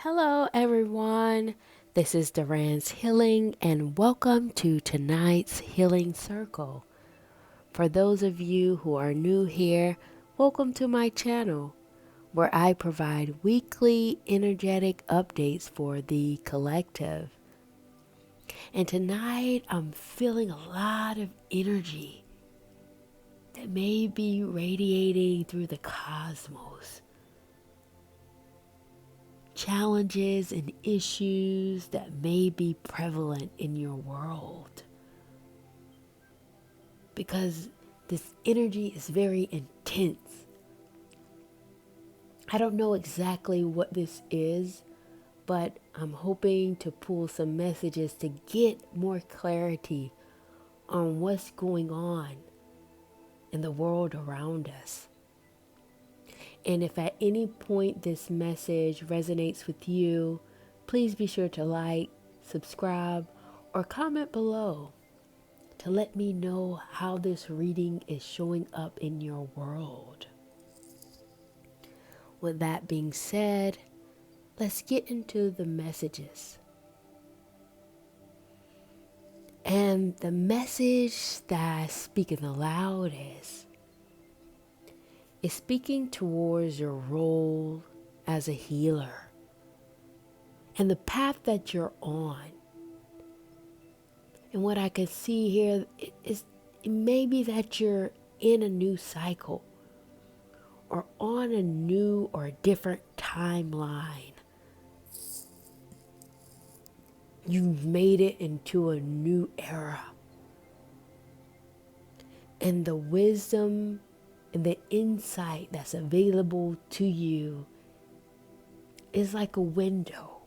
Hello, everyone. This is Duran's Healing, and welcome to tonight's Healing Circle. For those of you who are new here, welcome to my channel, where I provide weekly energetic updates for the collective. And tonight, I'm feeling a lot of energy that may be radiating through the cosmos. Challenges and issues that may be prevalent in your world. Because this energy is very intense. I don't know exactly what this is, but I'm hoping to pull some messages to get more clarity on what's going on in the world around us. And if at any point this message resonates with you, please be sure to like, subscribe, or comment below to let me know how this reading is showing up in your world. With that being said, let's get into the messages. And the message that's speaking aloud is speaking towards your role as a healer and the path that you're on. And what I can see here is it may be that you're in a new cycle or on a new or different timeline. You've made it into a new era. And the wisdom and the insight that's available to you is like a window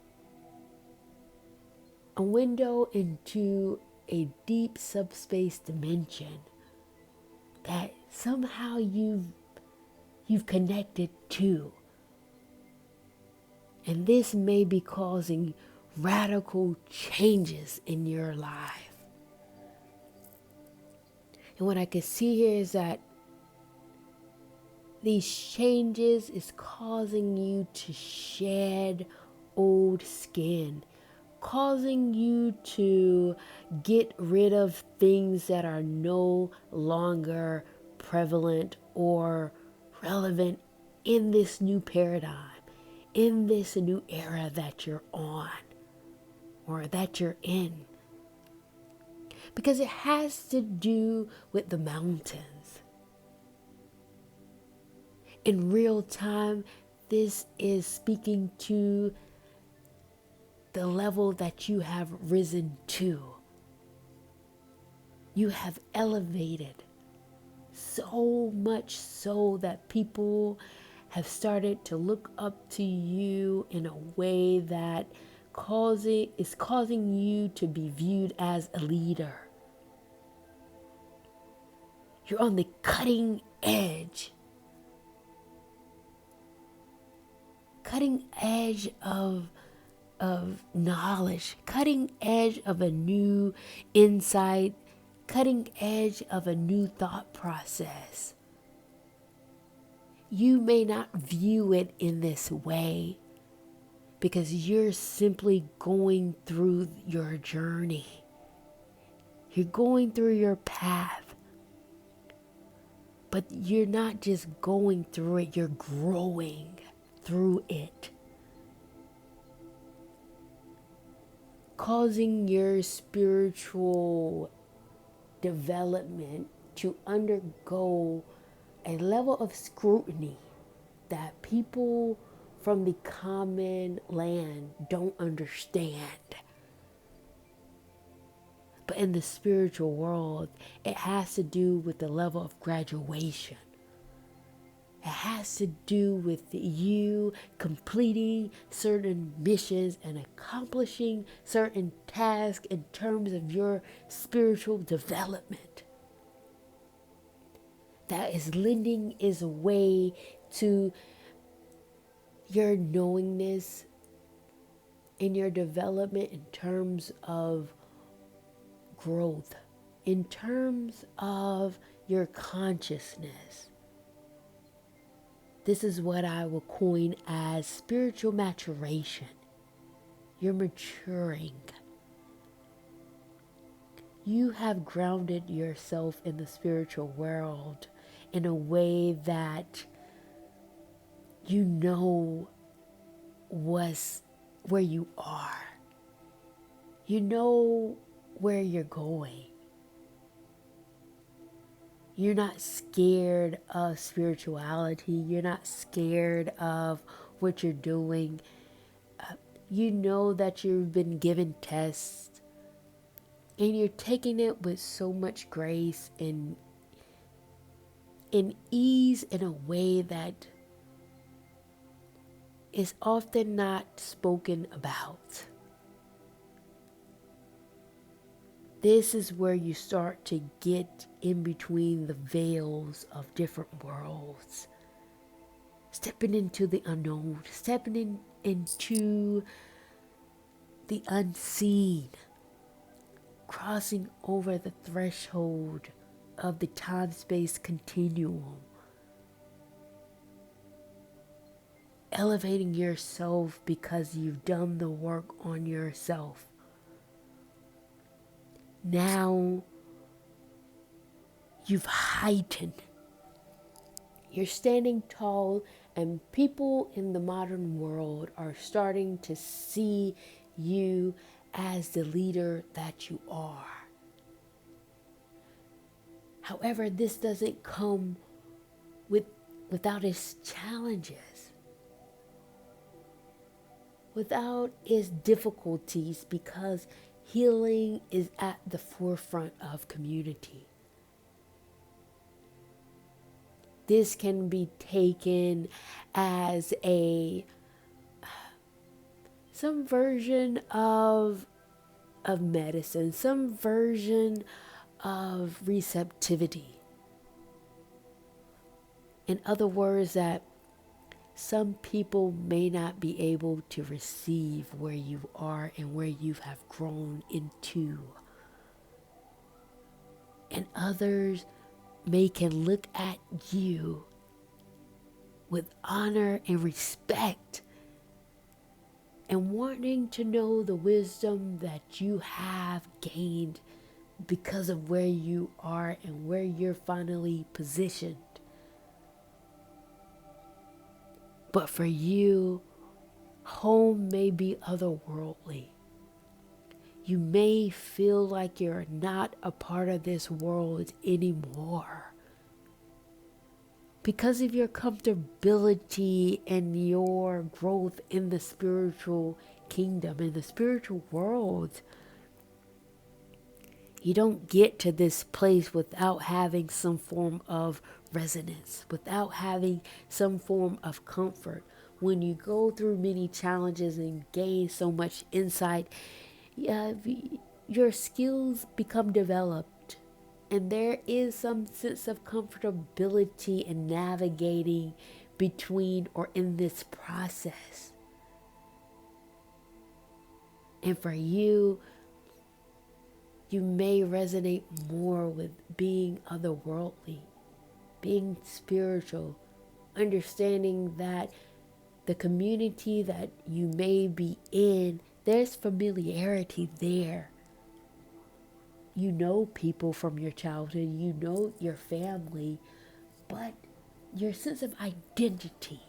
into a deep subspace dimension that somehow you've connected to. And this may be causing radical changes in your life. And what I can see here is that these changes is causing you to shed old skin, causing you to get rid of things that are no longer prevalent or relevant in this new paradigm, in this new era that you're on or that you're in. Because it has to do with the mountains. In real time, this is speaking to the level that you have risen to. You have elevated so much so that people have started to look up to you in a way that is causing you to be viewed as a leader. You're on the cutting edge of knowledge, cutting edge of a new insight, cutting edge of a new thought process. You may not view it in this way because you're simply going through your journey. You're going through your path. But you're not just going through it, you're growing through it. Causing your spiritual development to undergo a level of scrutiny that people from the common land don't understand. But in the spiritual world, it has to do with the level of graduation. It has to do with you completing certain missions and accomplishing certain tasks in terms of your spiritual development. That is lending its way to your knowingness in your development in terms of growth, in terms of your consciousness. This is what I will coin as spiritual maturation. You're maturing. You have grounded yourself in the spiritual world in a way that you know was where you are. You know where you're going. You're not scared of spirituality. You're not scared of what you're doing. You know that you've been given tests and you're taking it with so much grace and in ease in a way that is often not spoken about. This is where you start to get in between the veils of different worlds. Stepping into the unknown, into the unseen, crossing over the threshold of the time-space continuum, elevating yourself because you've done the work on yourself. Now you've heightened. You're standing tall, and people in the modern world are starting to see you as the leader that you are. However, this doesn't come without its challenges, without its difficulties, because healing is at the forefront of community. This can be taken as some version of medicine, some version of receptivity. In other words, that some people may not be able to receive where you are and where you have grown into. And others can look at you with honor and respect and wanting to know the wisdom that you have gained because of where you are and where you're finally positioned. But for you, home may be otherworldly. You may feel like you're not a part of this world anymore because of your comfortability and your growth in the spiritual kingdom, in the spiritual world. You don't get to this place without having some form of resonance, without having some form of comfort. When you go through many challenges and gain so much insight, your skills become developed, and there is some sense of comfortability in navigating between or in this process. And for you, you may resonate more with being otherworldly, being spiritual, understanding that the community that you may be in, there's familiarity there. You know people from your childhood, you know your family, but your sense of identity,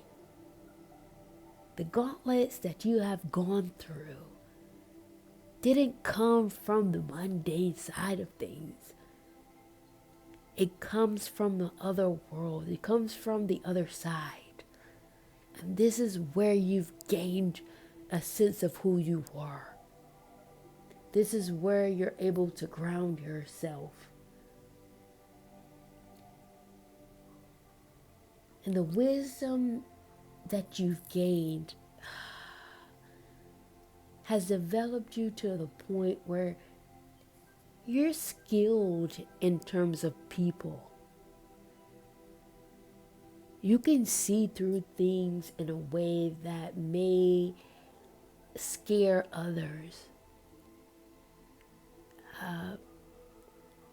the gauntlets that you have gone through, didn't come from the mundane side of things. It comes from the other world. It comes from the other side. And this is where you've gained a sense of who you are. This is where you're able to ground yourself. And the wisdom that you've gained has developed you to the point where you're skilled in terms of people. You can see through things in a way that may scare others.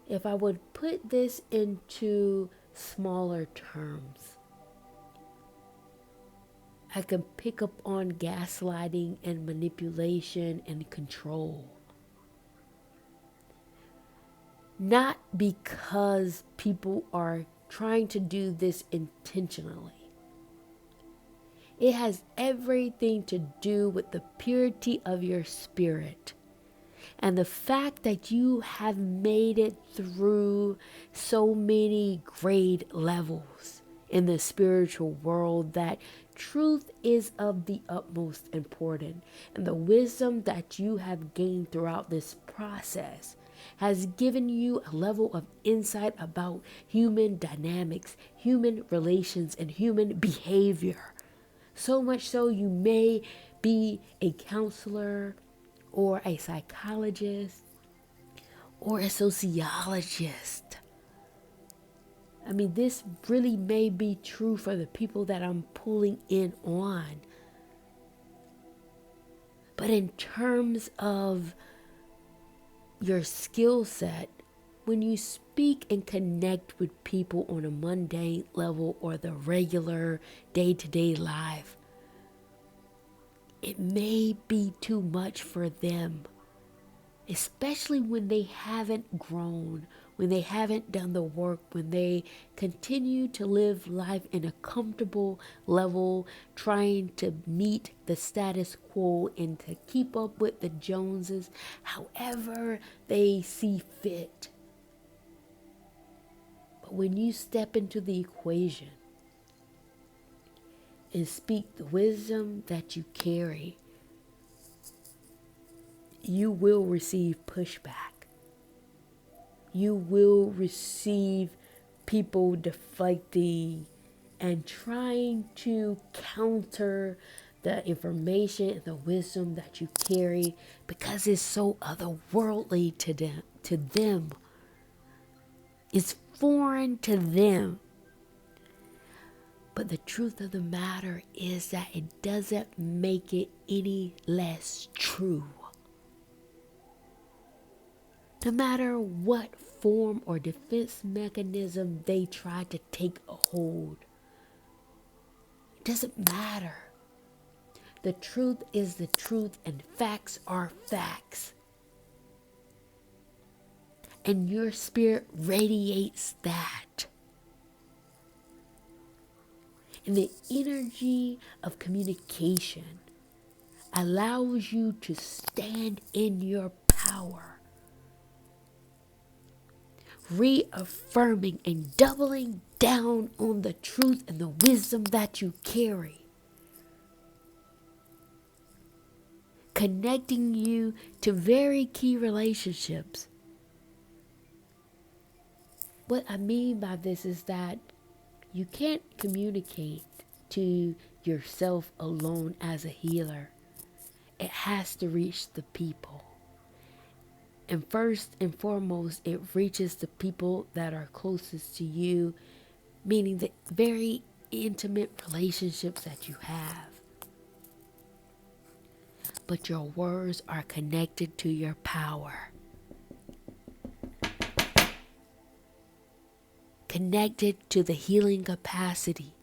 If I would put this into smaller terms, I can pick up on gaslighting and manipulation and control. Not because people are trying to do this intentionally. It has everything to do with the purity of your spirit and the fact that you have made it through so many grade levels in the spiritual world that truth is of the utmost importance. And the wisdom that you have gained throughout this process has given you a level of insight about human dynamics, human relations, and human behavior. So much so you may be a counselor or a psychologist or a sociologist. I mean, this really may be true for the people that I'm pulling in on. But in terms of your skill set, when you speak and connect with people on a mundane level or the regular day-to-day life, it may be too much for them, especially when they haven't grown, when they haven't done the work, when they continue to live life in a comfortable level, trying to meet the status quo and to keep up with the Joneses however they see fit. But when you step into the equation and speak the wisdom that you carry, you will receive pushback. You will receive people deflecting and trying to counter the information and the wisdom that you carry because it's so otherworldly to them. It's foreign to them. But the truth of the matter is that it doesn't make it any less true. No matter what form or defense mechanism they try to take a hold, it doesn't matter. The truth is the truth and facts are facts. And your spirit radiates that. And the energy of communication allows you to stand in your power, reaffirming and doubling down on the truth and the wisdom that you carry, connecting you to very key relationships. What I mean by this is that you can't communicate to yourself alone as a healer. It has to reach the people. And first and foremost, it reaches the people that are closest to you, meaning the very intimate relationships that you have. But your words are connected to your power, connected to the healing capacity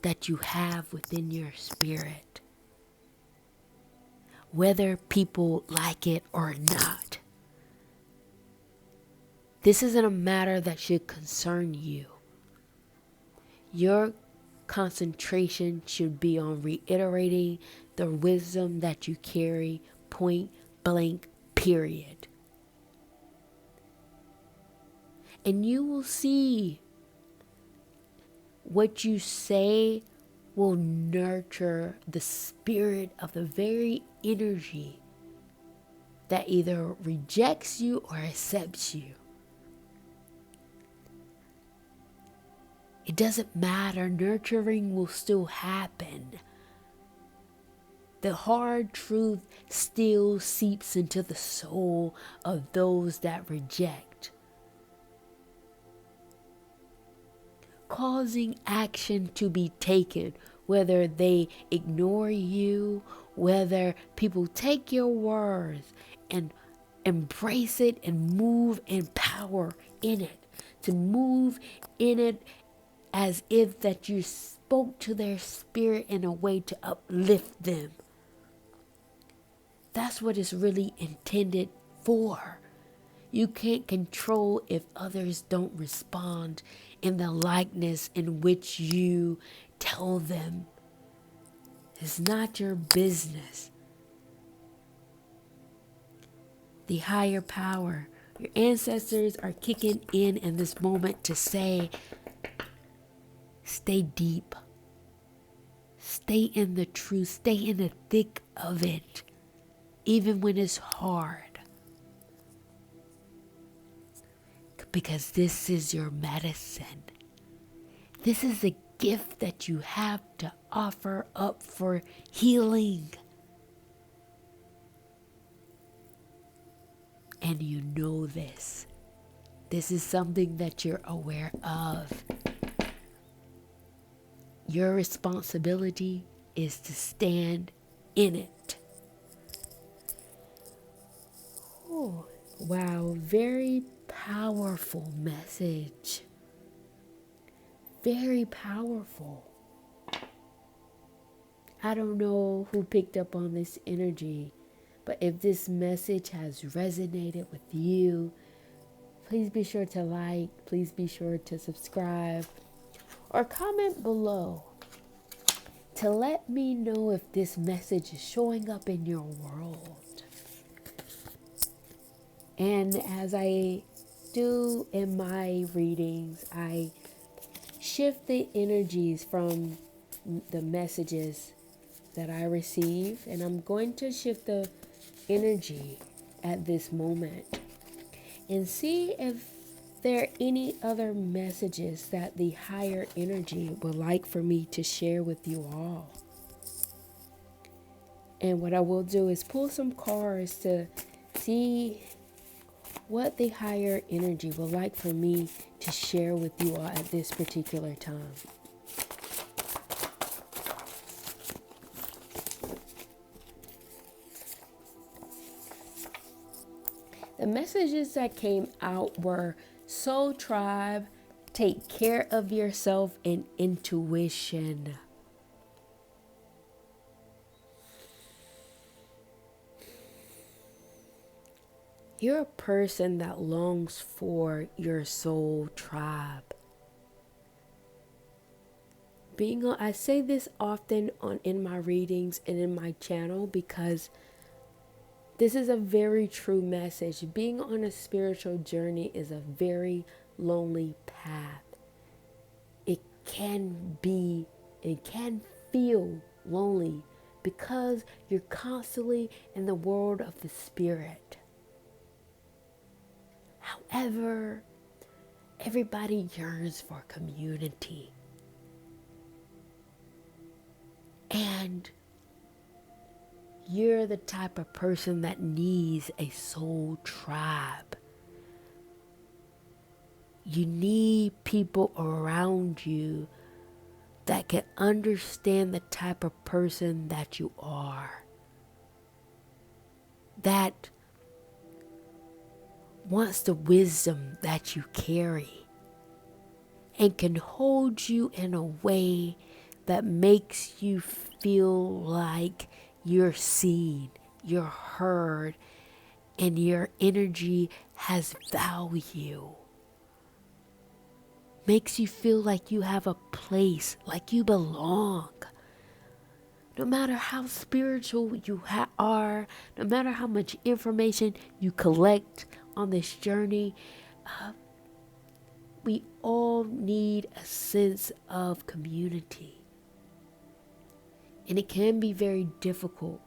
that you have within your spirit, whether people like it or not. This isn't a matter that should concern you. Your concentration should be on reiterating the wisdom that you carry, point blank, period. And you will see what you say will nurture the spirit of the very energy that either rejects you or accepts you. It doesn't matter, nurturing will still happen. The hard truth still seeps into the soul of those that reject, causing action to be taken, whether they ignore you, whether people take your words and embrace it and move in power in it, to move in it as if that you're spoke to their spirit in a way to uplift them. That's what it's really intended for. You can't control if others don't respond in the likeness in which you tell them. It's not your business. The higher power, your ancestors are kicking in this moment to say, stay deep. Stay in the truth. Stay in the thick of it, even when it's hard. Because this is your medicine. This is a gift that you have to offer up for healing. And you know this. This is something that you're aware of. Your responsibility is to stand in it. Oh, wow, very powerful message. Very powerful. I don't know who picked up on this energy, but if this message has resonated with you, please be sure to like, please be sure to subscribe, or comment below to let me know if this message is showing up in your world. And as I do in my readings, I shift the energies from the messages that I receive, and I'm going to shift the energy at this moment and see if there are any other messages that the higher energy would like for me to share with you all. And what I will do is pull some cards to see what the higher energy would like for me to share with you all at this particular time. The messages that came out were Soul Tribe, take care of yourself, and intuition. You're a person that longs for your soul tribe. I say this often in my readings and in my channel because this is a very true message. Being on a spiritual journey is a very lonely path. It can feel lonely because you're constantly in the world of the spirit. However, everybody yearns for community. And you're the type of person that needs a soul tribe. You need people around you that can understand the type of person that you are. That wants the wisdom that you carry and can hold you in a way that makes you feel like you're seen, you're heard, and your energy has value. Makes you feel like you have a place, like you belong. No matter how spiritual you are, no matter how much information you collect on this journey, we all need a sense of community. And it can be very difficult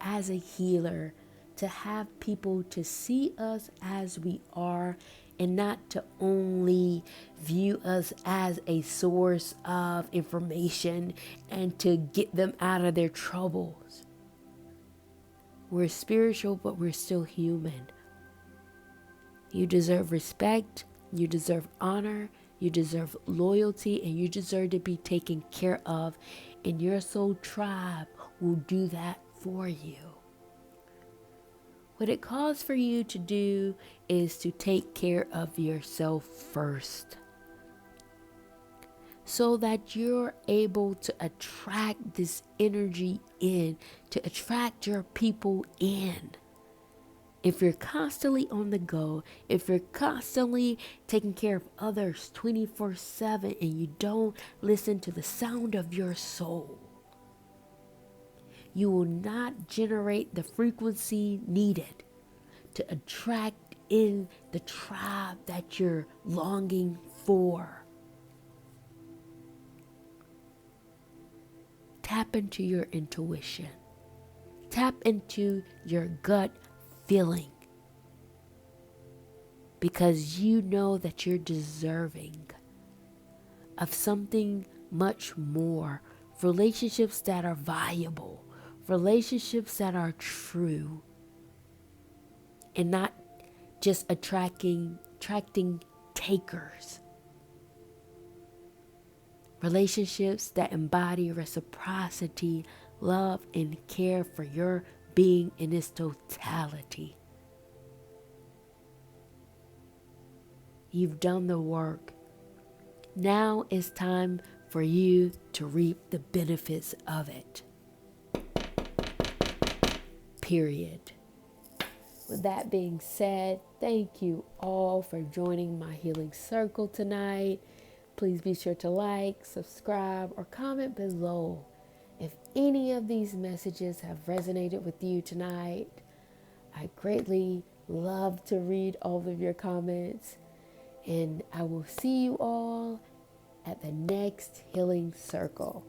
as a healer to have people to see us as we are and not to only view us as a source of information and to get them out of their troubles. We're spiritual, but we're still human. You deserve respect, you deserve honor, you deserve loyalty, and you deserve to be taken care of. And your soul tribe will do that for you. What it calls for you to do is to take care of yourself first. so that you're able to attract this energy in, to attract your people in. If you're constantly on the go, if you're constantly taking care of others 24/7 and you don't listen to the sound of your soul, you will not generate the frequency needed to attract in the tribe that you're longing for. Tap into your intuition. Tap into your gut feeling, because you know that you're deserving of something much more. Relationships that are viable, relationships that are true, and not just attracting takers. Relationships that embody reciprocity, love, and care for your being in its totality. You've done the work. Now it's time for you to reap the benefits of it. Period. With that being said, thank you all for joining my healing circle tonight. Please be sure to like, subscribe, or comment below if any of these messages have resonated with you tonight. I greatly love to read all of your comments, and I will see you all at the next healing circle.